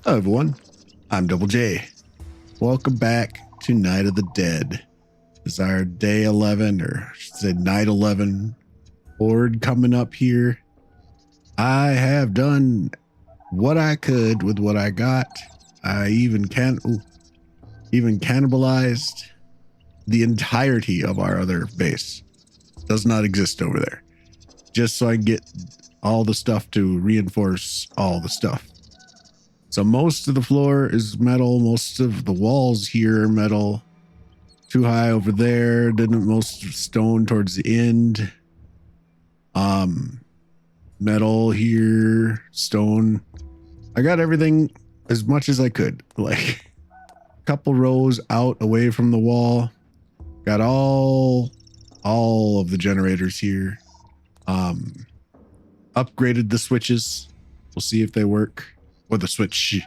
Hello everyone, I'm Double J. Welcome back to Night of the Dead. This is our day 11, or I should say night 11 Horde coming up here. I have done what I could with what I got. I even cannibalized the entirety of our other base. Does not exist over there. Just so I can get all the stuff to reinforce all the stuff. So most of the floor is metal. Most of the walls here are metal. Too high over there. Didn't most stone towards the end. Metal here, stone. I got everything as much as I could. Like a couple rows out away from the wall. Got all of the generators here. Upgraded the switches. We'll see if they work. Or the switch.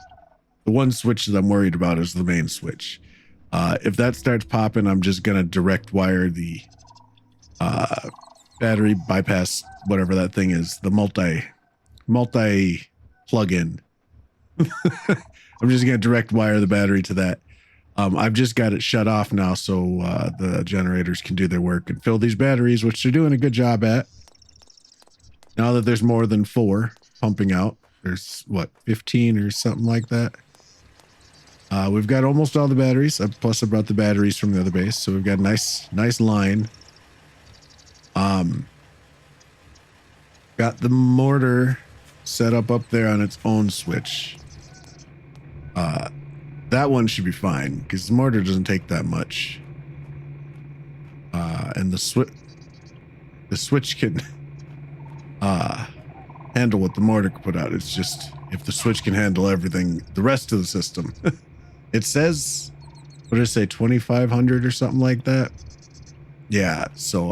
The one switch that I'm worried about is the main switch. If that starts popping, I'm just gonna direct wire the battery bypass, whatever that thing is, the multi plug-in. I'm just gonna direct wire the battery to that. I've just got it shut off now, so the generators can do their work and fill these batteries, which they're doing a good job at. Now that there's more than 4 pumping out, there's what, 15 or something like that. We've got almost all the batteries. Plus I brought the batteries from the other base, so we've got a nice line. Got the mortar set up there on its own switch. That one should be fine because the mortar doesn't take that much. And the switch can handle what the mortar can put out. It's just if the switch can handle everything, the rest of the system. It says, what did it say, 2,500 or something like that? Yeah, so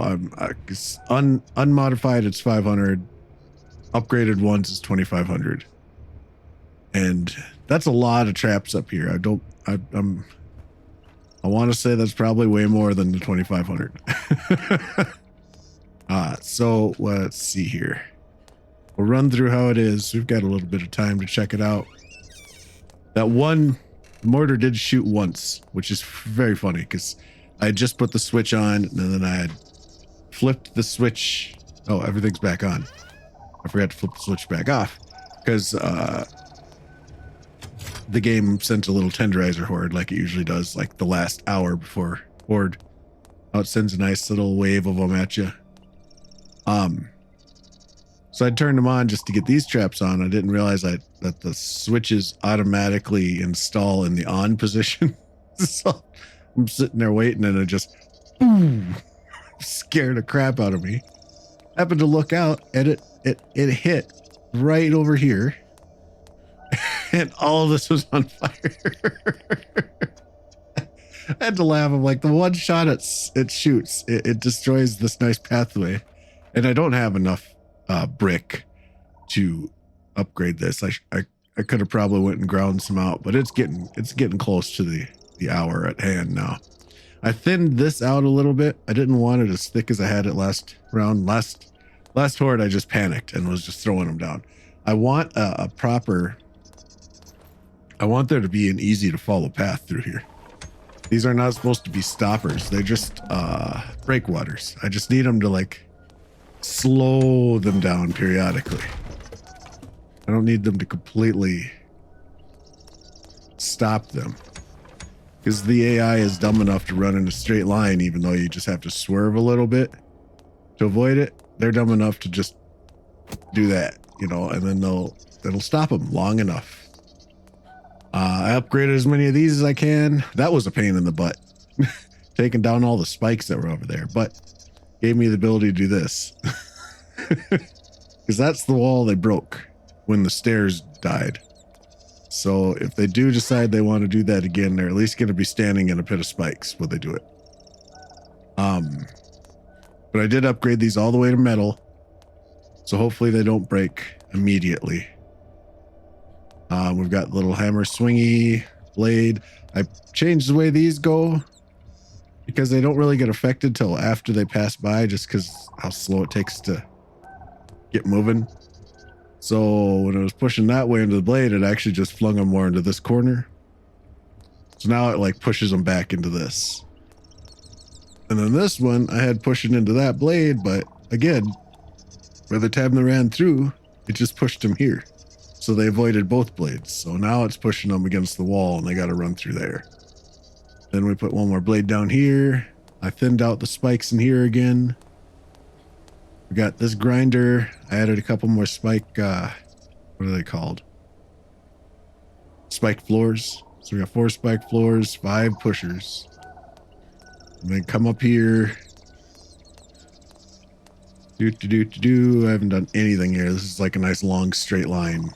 unmodified it's 500. Upgraded ones is 2,500. And that's a lot of traps up here. I want to say that's probably way more than the 2,500. So let's see here. We'll run through how it is. We've got a little bit of time to check it out. That one mortar did shoot once, which is very funny because I just put the switch on and then I had flipped the switch. Oh, everything's back on. I forgot to flip the switch back off because the game sent a little tenderizer horde like it usually does, like the last hour before Horde. Oh, it sends a nice little wave of them at you. So I turned them on just to get these traps on. I didn't realize that the switches automatically install in the on position. So I'm sitting there waiting and it just boom, scared the crap out of me. Happened to look out and it hit right over here. And all of this was on fire. I had to laugh. I'm like, the one shot it shoots, it destroys this nice pathway. And I don't have enough brick to upgrade this. I could have probably went and ground some out, but it's getting close to the hour at hand now. I thinned this out a little bit. I didn't want it as thick as I had it last round. Last horde, I just panicked and was just throwing them down. I want a proper. I want there to be an easy to follow path through here. These are not supposed to be stoppers. They're just breakwaters. I just need them to like slow them down periodically. I don't need them to completely stop them because the AI is dumb enough to run in a straight line, even though you just have to swerve a little bit to avoid it. They're dumb enough to just do that, you know, and then it'll stop them long enough. I upgraded as many of these as I can. That was a pain in the butt, taking down all the spikes that were over there, but gave me the ability to do this because that's the wall they broke when the stairs died. So if they do decide they want to do that again, they're at least going to be standing in a pit of spikes when they do it. But I did upgrade these all the way to metal, so hopefully they don't break immediately. We've got little hammer swingy blade. I changed the way these go because they don't really get affected till after they pass by, just because how slow it takes to get moving. So when it was pushing that way into the blade, it actually just flung them more into this corner. So now it like pushes them back into this. And then this one, I had pushing into that blade, but again, by the time they ran through, it just pushed them here. So they avoided both blades. So now it's pushing them against the wall and they got to run through there. Then we put one more blade down here. I thinned out the spikes in here again. We got this grinder. I added a couple more spike, what are they called? Spike floors. So we got 4 spike floors, 5 pushers. And then come up here. I haven't done anything here. This is like a nice long straight line.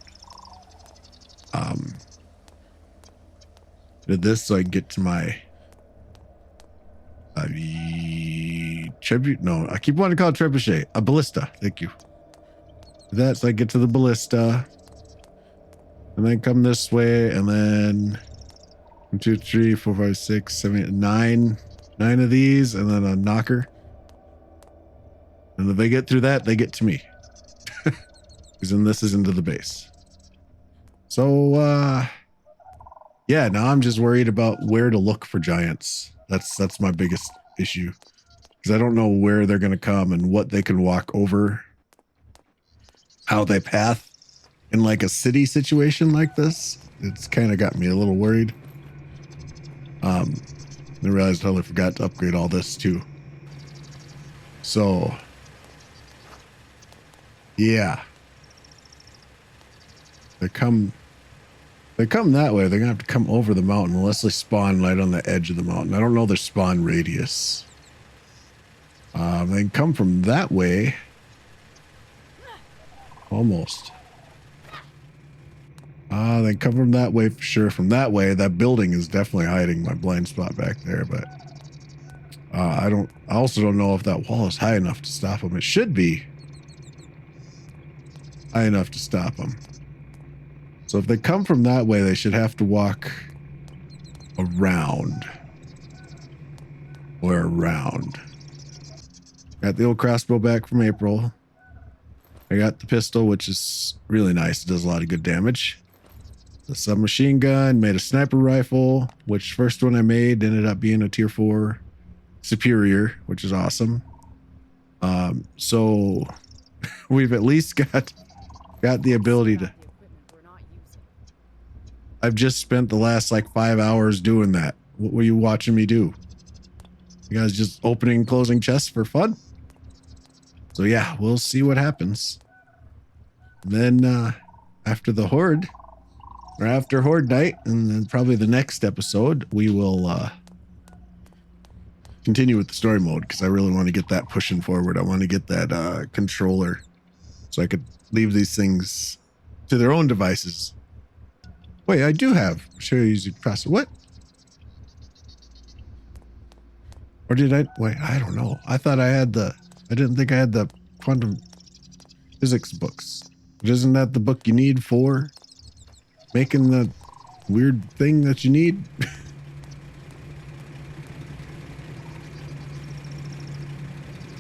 Did this so I can get to my tribute. No, I keep wanting to call it trebuchet. A ballista. Thank you. That's so I get to the ballista. And then come this way, and then 1, 2, 3, 4, 5, 6, 7, 8, 9. 9 of these, and then a knocker. And if they get through that, they get to me. Because then this is into the base. So, yeah, now I'm just worried about where to look for giants. That's my biggest issue. Because I don't know where they're going to come and what they can walk over. How they path in like a city situation like this. It's kind of got me a little worried. I realized I totally forgot to upgrade all this too. So, yeah. They come that way. They're gonna have to come over the mountain unless they spawn right on the edge of the mountain. I don't know their spawn radius. They can come from that way. Almost. They come from that way for sure. From that way, that building is definitely hiding my blind spot back there, but I also don't know if that wall is high enough to stop them. It should be high enough to stop them. So if they come from that way, they should have to walk around. Or around. Got the old crossbow back from April. I got the pistol, which is really nice. It does a lot of good damage. The submachine gun, made a sniper rifle, which first one I made ended up being a tier 4 superior, which is awesome. So we've at least got the ability to. I've just spent the last like 5 hours doing that. What were you watching me do? You guys just opening and closing chests for fun? So yeah, we'll see what happens. Then after the Horde, or after Horde night, and then probably the next episode, we will continue with the story mode, because I really want to get that pushing forward. I want to get that controller so I could leave these things to their own devices. Wait, I do have show you using processor. What? Or did I? Wait, I don't know. I thought I had the. I didn't think I had the quantum physics books. But isn't that the book you need for making the weird thing that you need?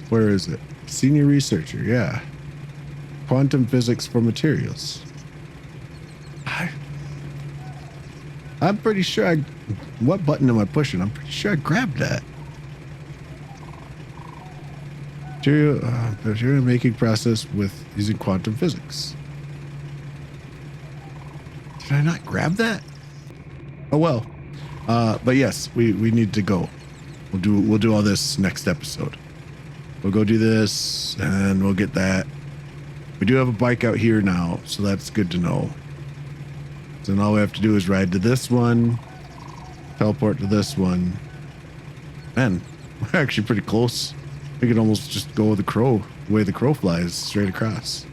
Where is it? Senior researcher, yeah. Quantum physics for materials. I'm pretty sure what button am I pushing? I'm pretty sure I grabbed that. Material making process with using quantum physics. Did I not grab that? Oh well. But yes, we need to go. We'll do all this next episode. We'll go do this and we'll get that. We do have a bike out here now, so that's good to know. So then all we have to do is ride to this one, teleport to this one. Man, we're actually pretty close. We could almost just go with the crow, the way the crow flies, straight across.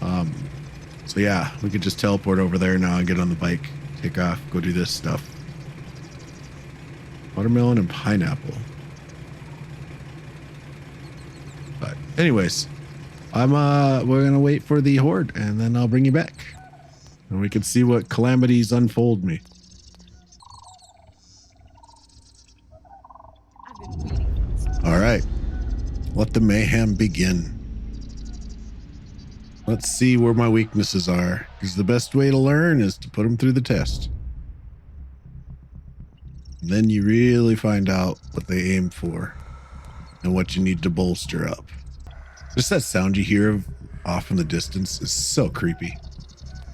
So yeah, we could just teleport over there now and get on the bike, take off, go do this stuff. Watermelon and pineapple. But anyways, we're gonna wait for the Horde, and then I'll bring you back, and we can see what calamities unfold me. All right. Let the mayhem begin. Let's see where my weaknesses are, because the best way to learn is to put them through the test. And then you really find out what they aim for and what you need to bolster up. Just that sound you hear off in the distance is so creepy.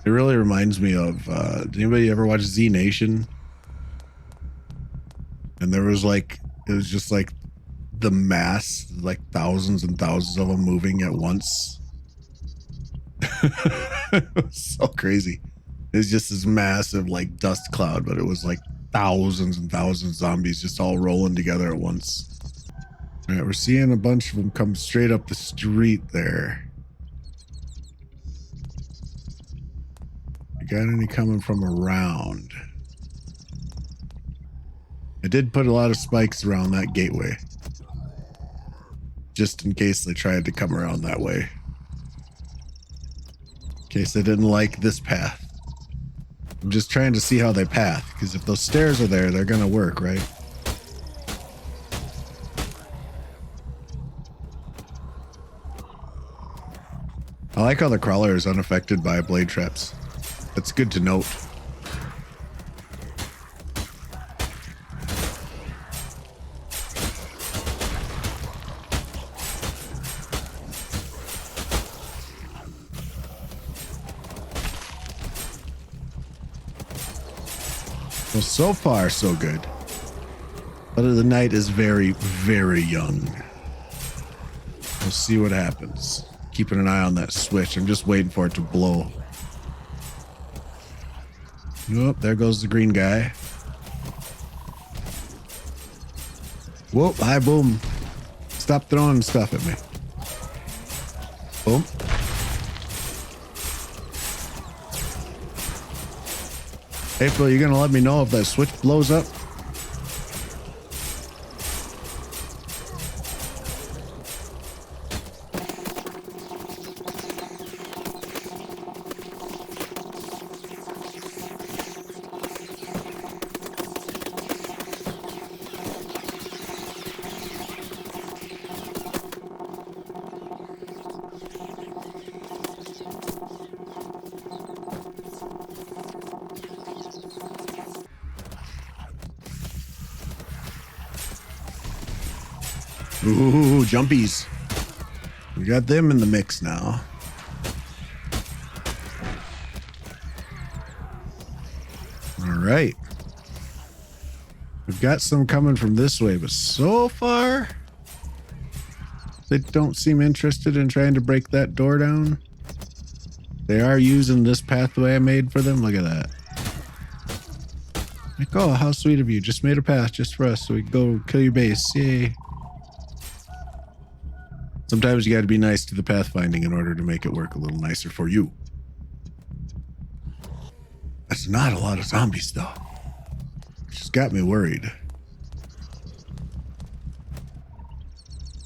It really reminds me of, did anybody ever watch Z Nation? And there was like, it was just like the mass, like thousands and thousands of them moving at once. It was so crazy. It was just this massive like dust cloud, but it was like thousands and thousands of zombies just all rolling together at once. All right, we're seeing a bunch of them come straight up the street there. You got any coming from around? I did put a lot of spikes around that gateway, just in case they tried to come around that way. In case they didn't like this path. I'm just trying to see how they path, because if those stairs are there, they're gonna work, right? I like how the crawler is unaffected by blade traps. That's good to note. Well, so far, so good. But the night is very, very young. We'll see what happens. Keeping an eye on that switch. I'm just waiting for it to blow. Nope, there goes the green guy. Whoop, hi, boom. Stop throwing stuff at me. Boom. Hey, Phil, you gonna let me know if that switch blows up? Ooh, jumpies. We got them in the mix now. All right. We've got some coming from this way, but so far, they don't seem interested in trying to break that door down. They are using this pathway I made for them. Look at that. Like, oh, how sweet of you. Just made a path just for us so we can go kill your base. Yay. Sometimes you got to be nice to the pathfinding in order to make it work a little nicer for you. That's not a lot of zombies, though. Just got me worried.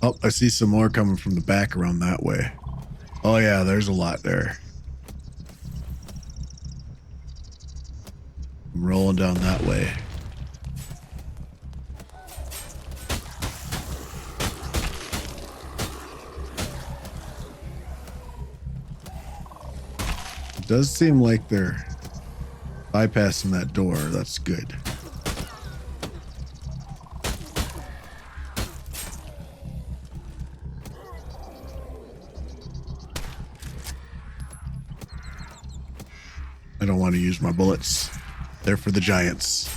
Oh, I see some more coming from the back around that way. Oh, yeah, there's a lot there. I'm rolling down that way. It does seem like they're bypassing that door. That's good. I don't want to use my bullets. They're for the giants.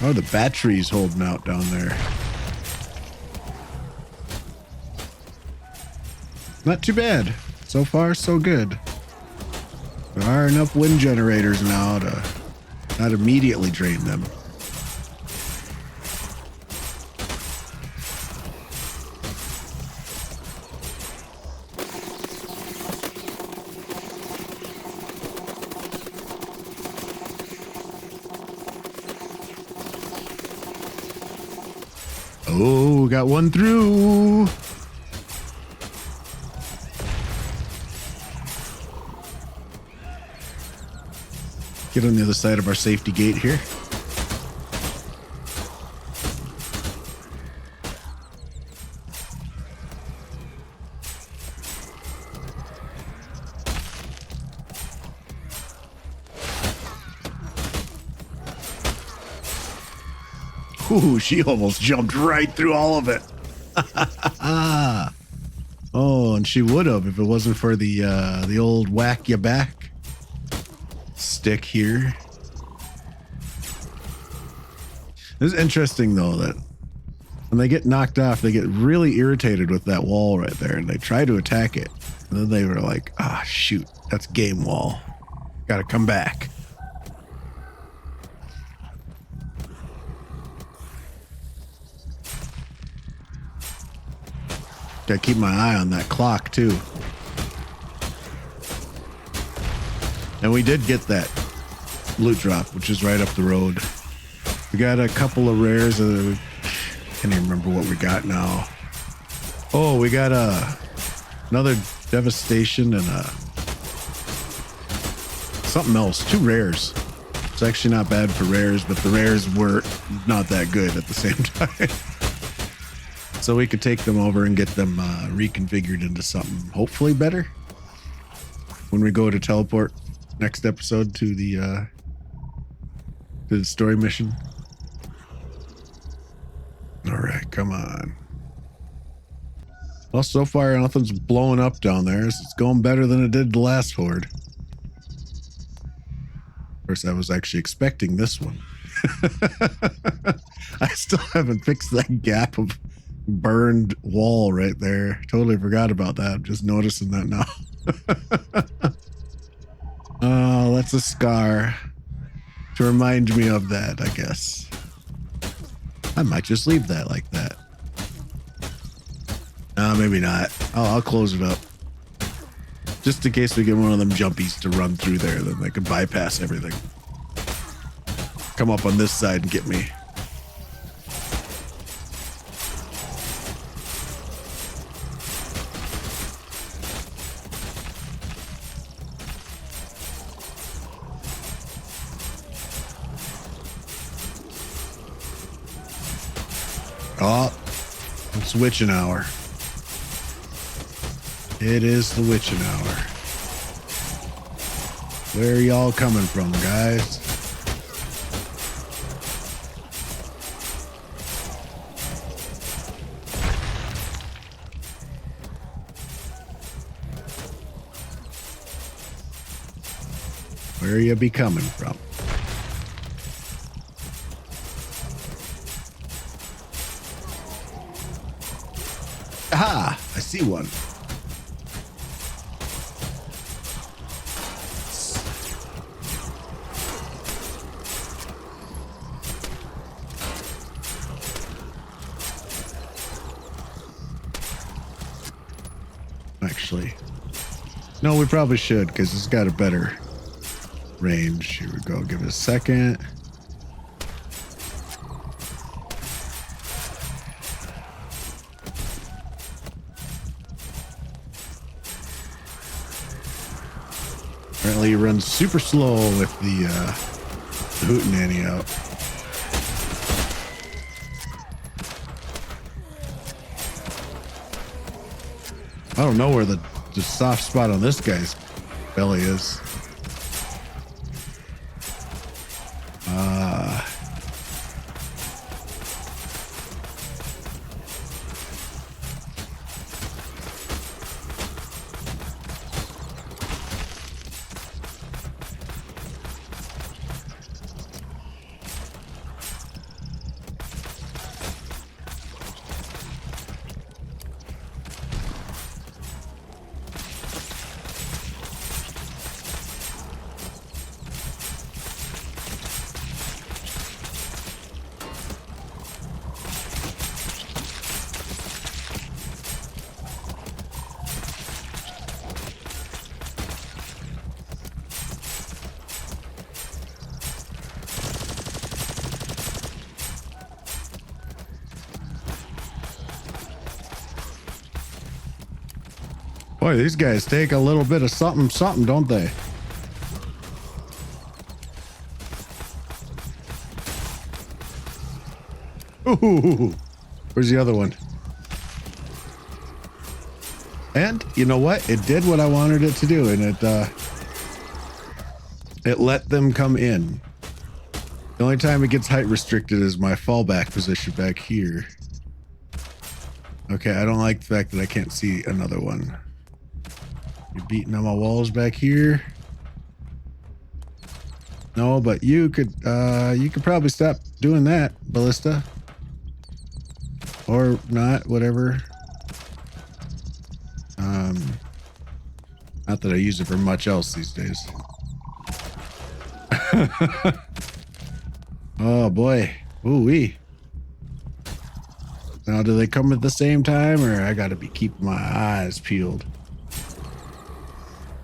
Oh, the battery's holding out down there. Not too bad. So far, so good. There are enough wind generators now to not immediately drain them. Oh, got one through. Get on the other side of our safety gate here. Ooh, she almost jumped right through all of it. Oh, and she would have if it wasn't for the old whack ya back stick here. It's interesting though that when they get knocked off, they get really irritated with that wall right there, and they try to attack it. And then they were like, "Ah, shoot, that's game wall. Got to come back." Got to keep my eye on that clock too. And we did get that loot drop, which is right up the road. We got a couple of rares. I can't even remember what we got now. Oh, we got another devastation and something else. 2 rares. It's actually not bad for rares, but the rares were not that good at the same time. So we could take them over and get them reconfigured into something hopefully better when we go to teleport next episode to the story mission. All right, come on. Well, so far nothing's blowing up down there, so it's going better than it did the last Horde. Of course, I was actually expecting this one. I still haven't fixed that gap of burned wall right there. Totally forgot about that. I'm just noticing that now. Oh, that's a scar to remind me of that, I guess. I might just leave that like that. Maybe not. I'll close it up. Just in case we get one of them jumpies to run through there, then they can bypass everything. Come up on this side and get me. Oh, it's witching hour. It is the witching hour. Where are y'all coming from, guys? Where you be coming from? Aha! I see one. Actually, no, we probably should, because it's got a better range. Here we go. Give it a second. Apparently he runs super slow with the hootenanny out. I don't know where the soft spot on this guy's belly is. Boy, these guys take a little bit of something, something, don't they? Ooh, where's the other one? And you know what? It did what I wanted it to do, and it let them come in. The only time it gets height restricted is my fallback position back here. Okay, I don't like the fact that I can't see another one. You're beating on my walls back here. No, but you could probably stop doing that, Ballista. Or not, whatever. Not that I use it for much else these days. Oh boy. Ooh-wee. Now, do they come at the same time, or I gotta be keeping my eyes peeled?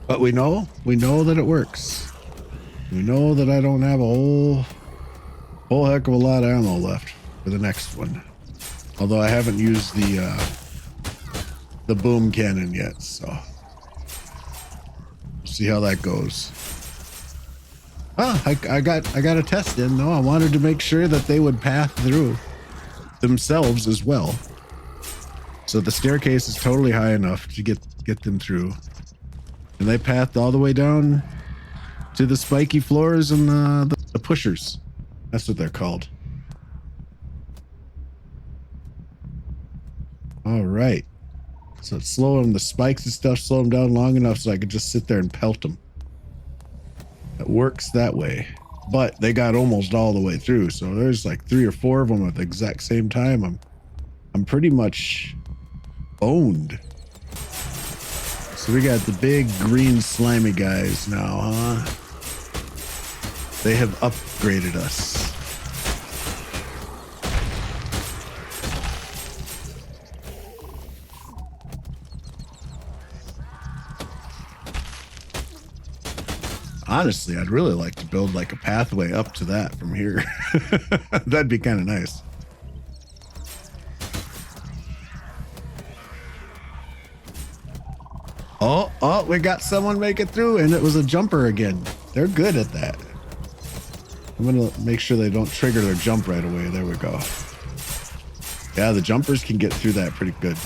But we know that it works. We know that I don't have a whole heck of a lot of ammo left for the next one. Although I haven't used the boom cannon yet, so we'll see how that goes. Oh, I got a test in though. I wanted to make sure that they would path through themselves as well. So the staircase is totally high enough to get them through. And they pathed all the way down to the spiky floors and the pushers. That's what they're called. All right. So it's slowing the spikes and stuff, slow them down long enough so I could just sit there and pelt them. It works that way. But they got almost all the way through. So there's like 3 or 4 of them at the exact same time. I'm pretty much owned. So we got the big green slimy guys now, huh? They have upgraded us. Honestly, I'd really like to build like a pathway up to that from here. That'd be kind of nice. Oh, we got someone make it through, and it was a jumper again. They're good at that. I'm gonna make sure they don't trigger their jump right away. There we go. Yeah, the jumpers can get through that pretty good.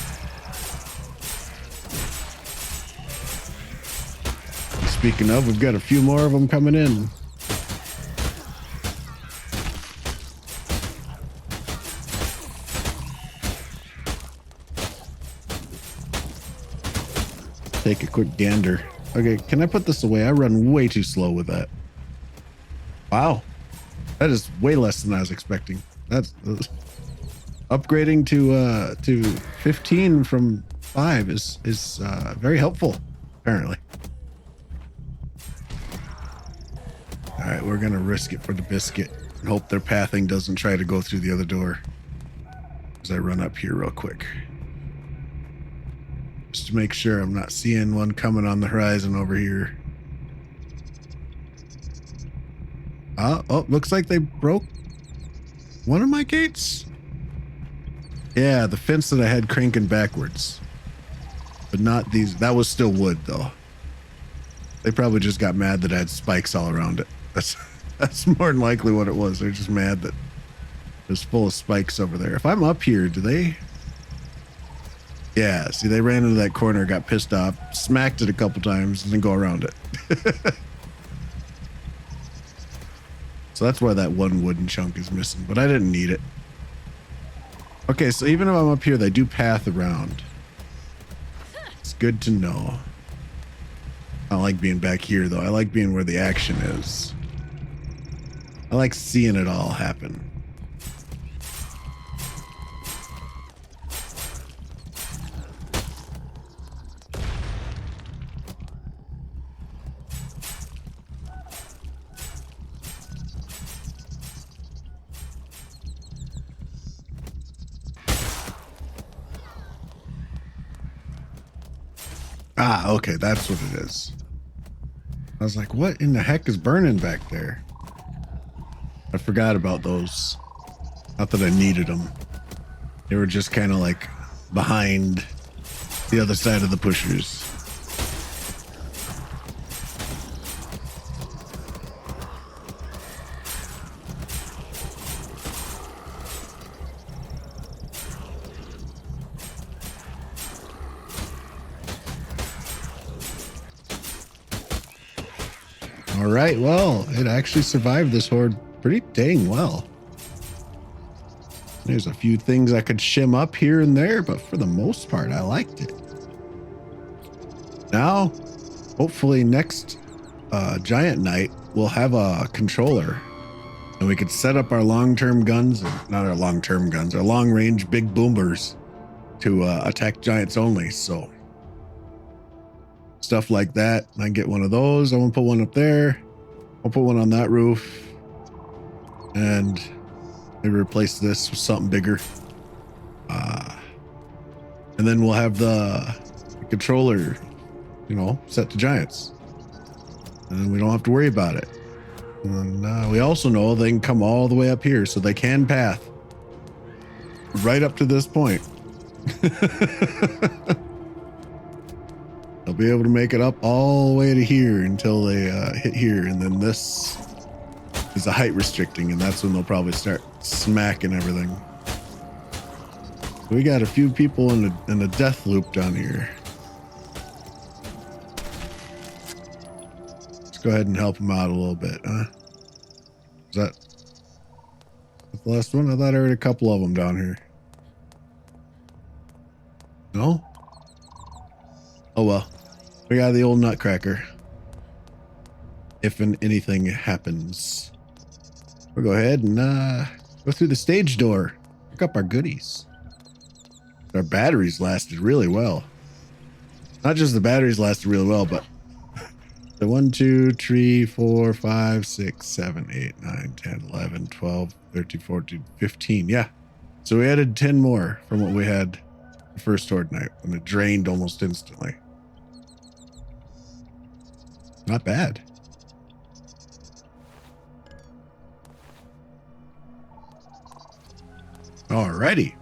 Speaking of, we've got a few more of them coming in. Take a quick gander. Okay, can I put this away? I run way too slow with that. Wow. That is way less than I was expecting. That's upgrading to 15 from 5 is very helpful, apparently. All right, we're gonna risk it for the biscuit and hope their pathing doesn't try to go through the other door. As I run up here real quick, just to make sure I'm not seeing one coming on the horizon over here. Oh, looks like they broke one of my gates. Yeah, the fence that I had cranking backwards, but not these. That was still wood though. They probably just got mad that I had spikes all around it. That's more than likely what it was. They're just mad that it's full of spikes over there. If I'm up here, do they? Yeah, see, they ran into that corner, got pissed off, smacked it a couple times, and then go around it. So that's why that one wooden chunk is missing, but I didn't need it. Okay, so even if I'm up here, they do path around. It's good to know. I don't like being back here, though. I like being where the action is. I like seeing it all happen. Ah, okay, that's what it is. I was like, what in the heck is burning back there? I forgot about those. Not that I needed them. They were just kind of like behind the other side of the pushers. All right, well, it actually survived this horde pretty dang well. There's a few things I could shim up here and there, but for the most part, I liked it. Now, hopefully next Giant Night, we'll have a controller and we could set up our long-term guns, not our long-term guns, our long-range big boomers to attack giants only. So stuff like that. I can get one of those. I'm gonna put one up there. I'll put one on that roof and maybe replace this with something bigger. And then we'll have the controller, you know, set to giants. And then we don't have to worry about it. And we also know they can come all the way up here, so they can path right up to this point. They'll be able to make it up all the way to here until they hit here, and then this is the height restricting, and that's when they'll probably start smacking everything. We got a few people in a death loop down here. Let's go ahead and help them out a little bit, huh? Is that the last one? I thought I heard a couple of them down here. No? Oh well. We got the old nutcracker. If anything happens. We'll go ahead and go through the stage door. Pick up our goodies. Our batteries lasted really well. Not just the batteries lasted really well, but the 1, 2, 3, 4, 5, 6, 7, 8, 9, 10, 11, 12, 13, 14, 15. Yeah. So we added 10 more from what we had the first Horde night, and it drained almost instantly. Not bad. Alrighty.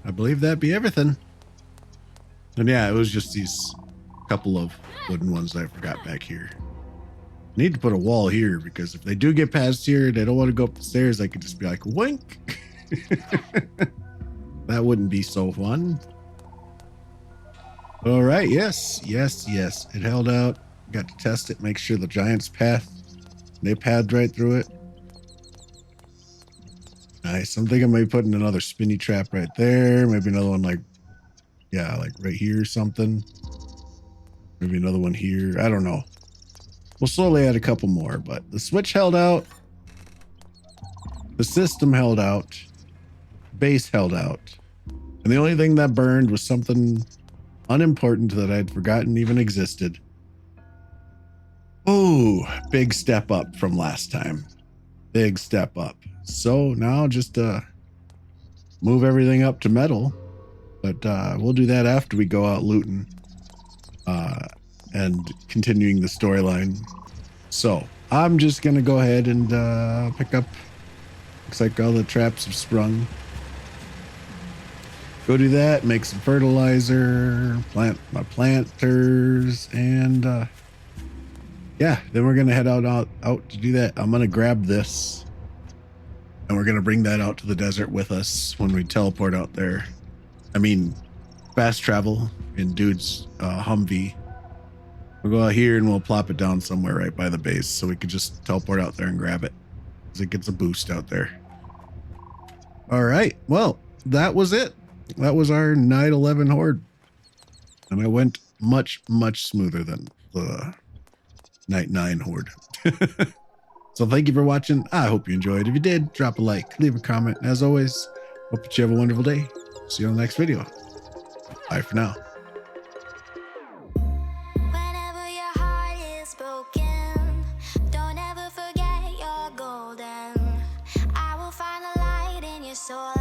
I believe that'd be everything. And yeah, it was just these couple of wooden ones that I forgot back here. Need to put a wall here, because if they do get past here, they don't want to go up the stairs, I could just be like, wink. That wouldn't be so fun. All right, yes. It held out. Got to test it, make sure the giants path. They padded right through it. Nice. I'm thinking maybe putting another spinny trap right there. Maybe another one like right here or something. Maybe another one here. I don't know. We'll slowly add a couple more, but the switch held out. The system held out. Base held out. And the only thing that burned was something unimportant that I'd forgotten even existed. Oh, big step up from last time. Big step up. So now just move everything up to metal, but we'll do that after we go out looting and continuing the storyline. So I'm just gonna go ahead and pick up. Looks like all the traps have sprung. Go do that, make some fertilizer, plant my planters, and yeah, then we're gonna head out to do that. I'm gonna grab this, and we're gonna bring that out to the desert with us when we teleport out there. I mean, fast travel in dude's Humvee. We'll go out here and we'll plop it down somewhere right by the base, so we could just teleport out there and grab it, because it gets a boost out there. All right, well, that was it. That was our night 11 Horde, and it went much smoother than the night 9 Horde. So thank you for watching. I hope you enjoyed. If you did, drop a like, leave a comment. As always, hope that you have a wonderful day. See you on the next video. Bye for now. Whenever your heart is broken, don't ever forget you're golden. I will find the light in your soul.